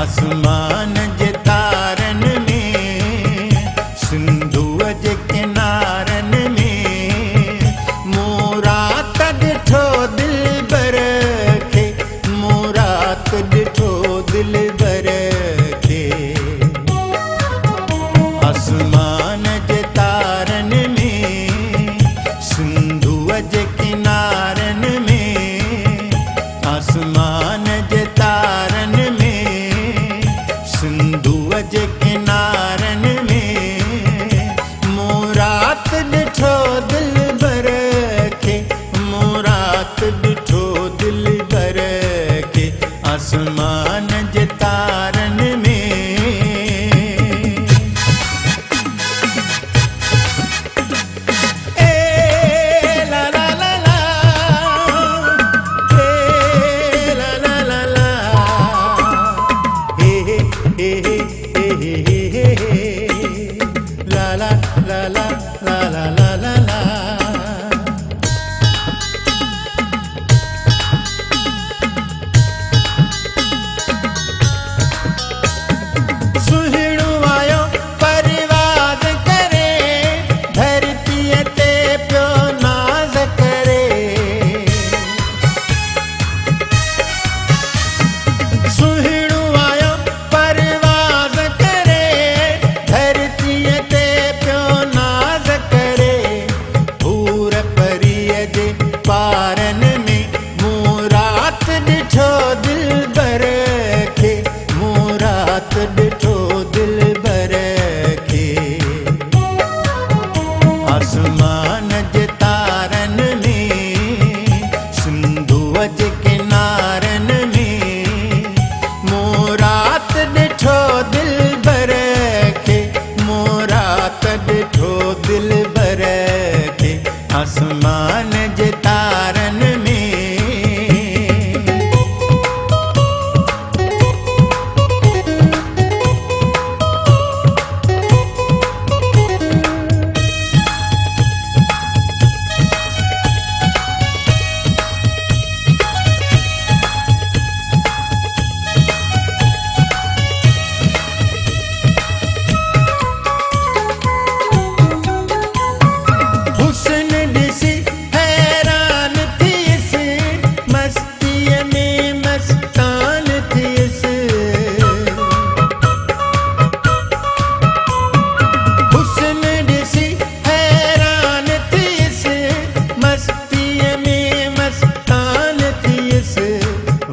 आसमान जे तारन में सिंधुअ जे किनारन में मूरात ॾिठो दिलबर खे मूरात ॾिठो दिलबर खे आसमान जे तारन में सिंधुअ जे किनारन में आसमान जे तारन में सिंधुअ जे किनारन में मूरात ॾिठो दिलबर खे मूरात ॾिठो दिलबर खे आसमान जे तारन में आसमान जे तारन में सिंधुअ जे किनारन में मूरात ॾिठो दिलबर खे मूरात ॾिठो दिलबर खे आसमान जे तारन में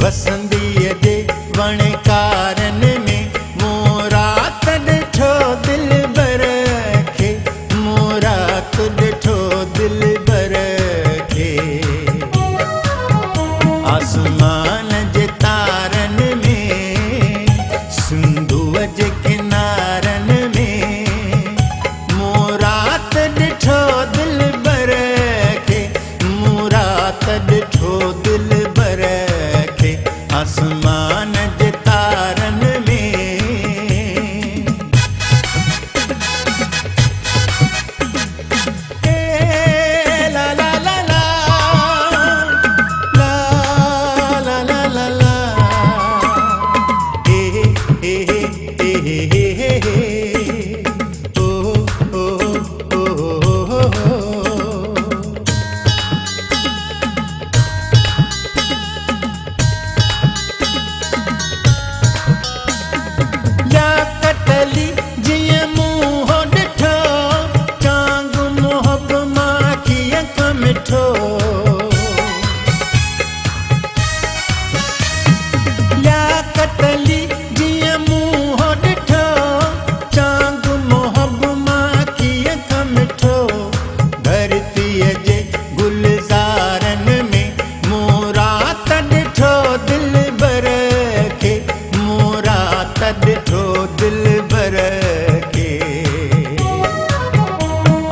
वसंदीअ जे वणकारन में मूरात ॾिठो दिलबर खे मूरात ॾिठो दिलबर खे आसमान जे तारन में सिंधुअ जे किनारन में मूरात ॾिठो दिलबर खे मूरात ॾिठो दिलबर आसमान जे तारन में ला ला ला ला ला ला ला ला ला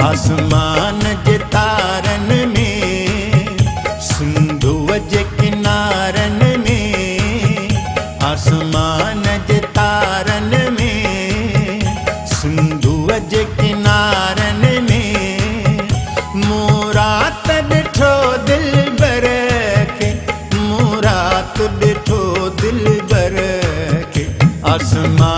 आसमान जे तारन में सिंधुअ जे किनारन में आसमान जे तारन में सिंधुअ जे किनारन में मूरात ॾिठो दिलबर खे मूरात ॾिठो दिलबर खे आसमान